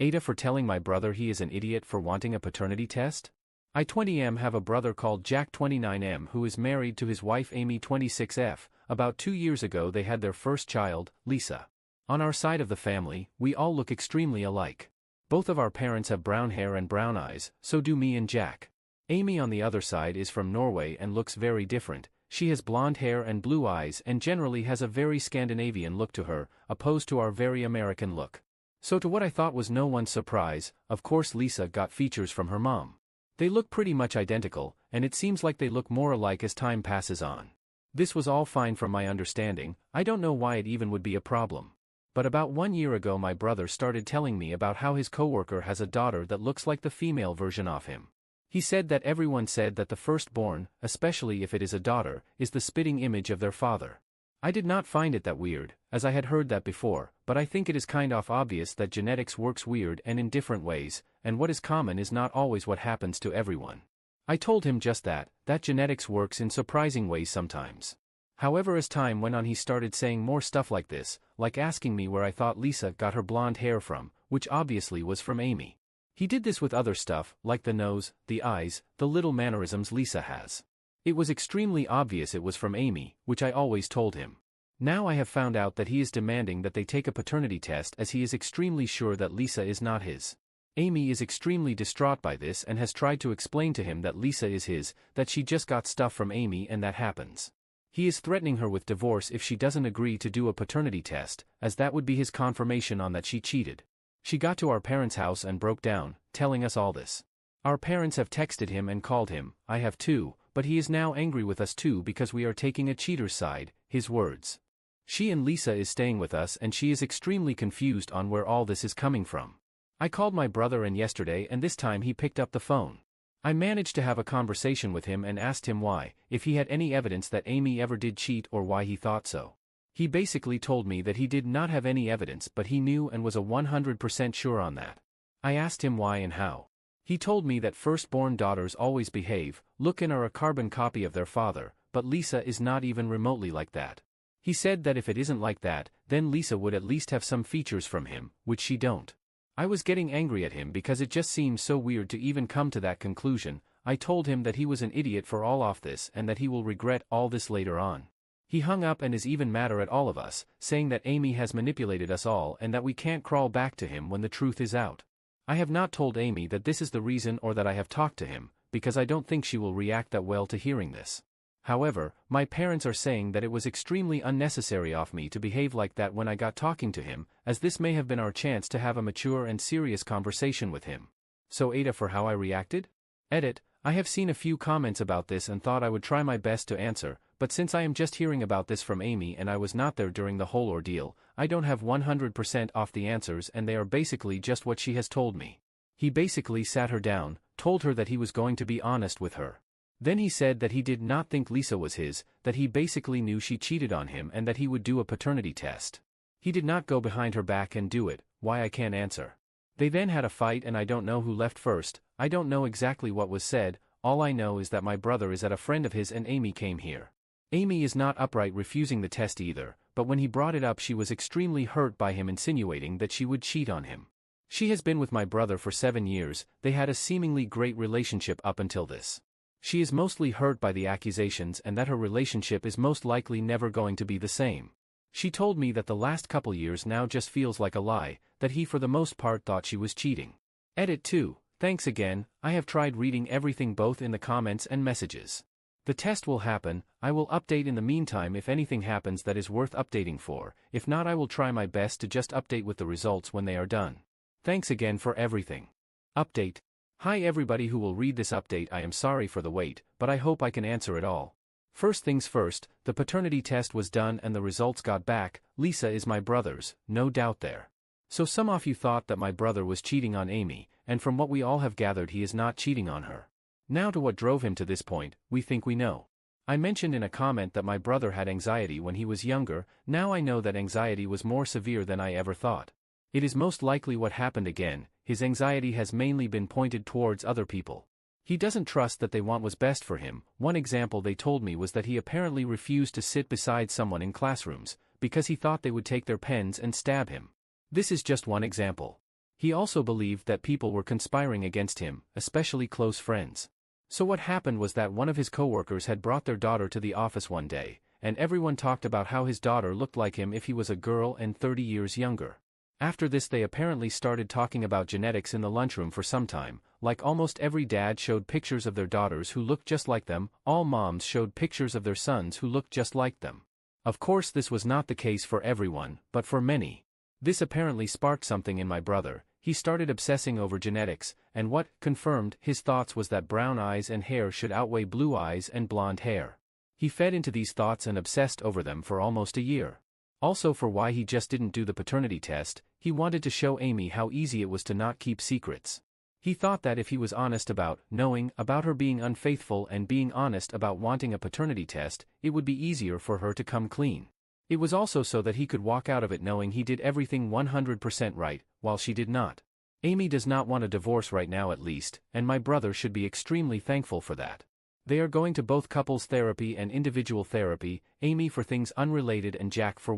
AITA for telling my brother he is an idiot for wanting a paternity test? I 20M have a brother called Jack 29M who is married to his wife Amy 26F. About 2 years ago they had their first child, Lisa. On our side of the family, we all look extremely alike. Both of our parents have brown hair and brown eyes, so do me and Jack. Amy on the other side is from Norway and looks very different. She has blonde hair and blue eyes and generally has a very Scandinavian look to her, opposed to our very American look. So to what I thought was no one's surprise, of course Lisa got features from her mom. They look pretty much identical, and it seems like they look more alike as time passes on. This was all fine from my understanding. I don't know why it even would be a problem. But about 1 year ago my brother started telling me about how his coworker has a daughter that looks like the female version of him. He said that everyone said that the firstborn, especially if it is a daughter, is the spitting image of their father. I did not find it that weird, as I had heard that before, but I think it is kind of obvious that genetics works weird and in different ways, and what is common is not always what happens to everyone. I told him just that genetics works in surprising ways sometimes. However, as time went on he started saying more stuff like this, like asking me where I thought Lisa got her blonde hair from, which obviously was from Amy. He did this with other stuff, like the nose, the eyes, the little mannerisms Lisa has. It was extremely obvious it was from Amy, which I always told him. Now I have found out that he is demanding that they take a paternity test as he is extremely sure that Lisa is not his. Amy is extremely distraught by this and has tried to explain to him that Lisa is his, that she just got stuff from Amy and that happens. He is threatening her with divorce if she doesn't agree to do a paternity test, as that would be his confirmation on that she cheated. She got to our parents' house and broke down, telling us all this. Our parents have texted him and called him, I have too, but he is now angry with us too because we are taking a cheater's side, his words. She and Lisa is staying with us and she is extremely confused on where all this is coming from. I called my brother yesterday and this time he picked up the phone. I managed to have a conversation with him and asked him why, if he had any evidence that Amy ever did cheat or why he thought so. He basically told me that he did not have any evidence but he knew and was 100% sure on that. I asked him why and how. He told me that firstborn daughters always behave, look and are a carbon copy of their father, but Lisa is not even remotely like that. He said that if it isn't like that, then Lisa would at least have some features from him, which she don't. I was getting angry at him because it just seems so weird to even come to that conclusion. I told him that he was an idiot for all of this and that he will regret all this later on. He hung up and is even madder at all of us, saying that Amy has manipulated us all and that we can't crawl back to him when the truth is out. I have not told Amy that this is the reason or that I have talked to him, because I don't think she will react that well to hearing this. However, my parents are saying that it was extremely unnecessary of me to behave like that when I got talking to him, as this may have been our chance to have a mature and serious conversation with him. So AITA for how I reacted? Edit, I have seen a few comments about this and thought I would try my best to answer, but since I am just hearing about this from Amy and I was not there during the whole ordeal, I don't have 100% off the answers and they are basically just what she has told me. He basically sat her down, told her that he was going to be honest with her. Then he said that he did not think Lisa was his, that he basically knew she cheated on him and that he would do a paternity test. He did not go behind her back and do it, why I can't answer. They then had a fight and I don't know who left first, I don't know exactly what was said, all I know is that my brother is at a friend of his and Amy came here. Amy is not upright refusing the test either, but when he brought it up she was extremely hurt by him insinuating that she would cheat on him. She has been with my brother for 7 years, they had a seemingly great relationship up until this. She is mostly hurt by the accusations and that her relationship is most likely never going to be the same. She told me that the last couple years now just feels like a lie, that he for the most part thought she was cheating. Edit 2, thanks again, I have tried reading everything both in the comments and messages. The test will happen, I will update in the meantime if anything happens that is worth updating for, if not I will try my best to just update with the results when they are done. Thanks again for everything. Update. Hi everybody who will read this update, I am sorry for the wait, but I hope I can answer it all. First things first, the paternity test was done and the results got back. Lisa is my brother's, no doubt there. So some of you thought that my brother was cheating on Amy, and from what we all have gathered he is not cheating on her. Now to what drove him to this point, we think we know. I mentioned in a comment that my brother had anxiety when he was younger, now I know that anxiety was more severe than I ever thought. It is most likely what happened again, his anxiety has mainly been pointed towards other people. He doesn't trust that they want what's best for him. One example they told me was that he apparently refused to sit beside someone in classrooms, because he thought they would take their pens and stab him. This is just one example. He also believed that people were conspiring against him, especially close friends. So what happened was that one of his coworkers had brought their daughter to the office one day, and everyone talked about how his daughter looked like him if he was a girl and 30 years younger. After this they apparently started talking about genetics in the lunchroom for some time, like almost every dad showed pictures of their daughters who looked just like them, all moms showed pictures of their sons who looked just like them. Of course this was not the case for everyone, but for many. This apparently sparked something in my brother. He started obsessing over genetics, and what confirmed his thoughts was that brown eyes and hair should outweigh blue eyes and blonde hair. He fed into these thoughts and obsessed over them for almost a year. Also for why he just didn't do the paternity test, he wanted to show Amy how easy it was to not keep secrets. He thought that if he was honest about knowing about her being unfaithful and being honest about wanting a paternity test, it would be easier for her to come clean. It was also so that he could walk out of it knowing he did everything 100% right, while she did not. Amy does not want a divorce right now at least, and my brother should be extremely thankful for that. They are going to both couples therapy and individual therapy, Amy for things unrelated and Jack for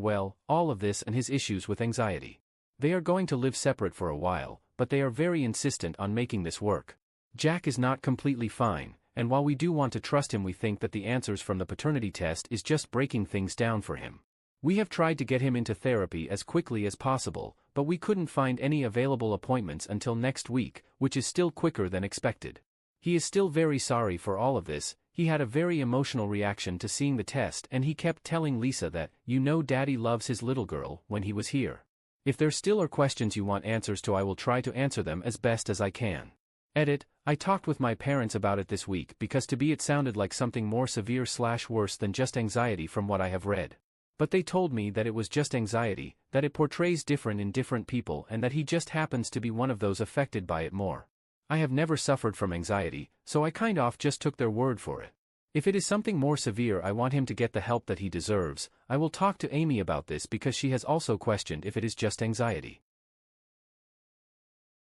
all of this and his issues with anxiety. They are going to live separate for a while, but they are very insistent on making this work. Jack is not completely fine, and while we do want to trust him we think that the answers from the paternity test is just breaking things down for him. We have tried to get him into therapy as quickly as possible, but we couldn't find any available appointments until next week, which is still quicker than expected. He is still very sorry for all of this. He had a very emotional reaction to seeing the test and he kept telling Lisa that, Daddy loves his little girl, when he was here. If there still are questions you want answers to I will try to answer them as best as I can. Edit, I talked with my parents about it this week because to be it sounded like something more severe/worse than just anxiety from what I have read. But they told me that it was just anxiety, that it portrays different in different people and that he just happens to be one of those affected by it more. I have never suffered from anxiety, so I kind of just took their word for it. If it is something more severe I want him to get the help that he deserves. I will talk to Amy about this because she has also questioned if it is just anxiety.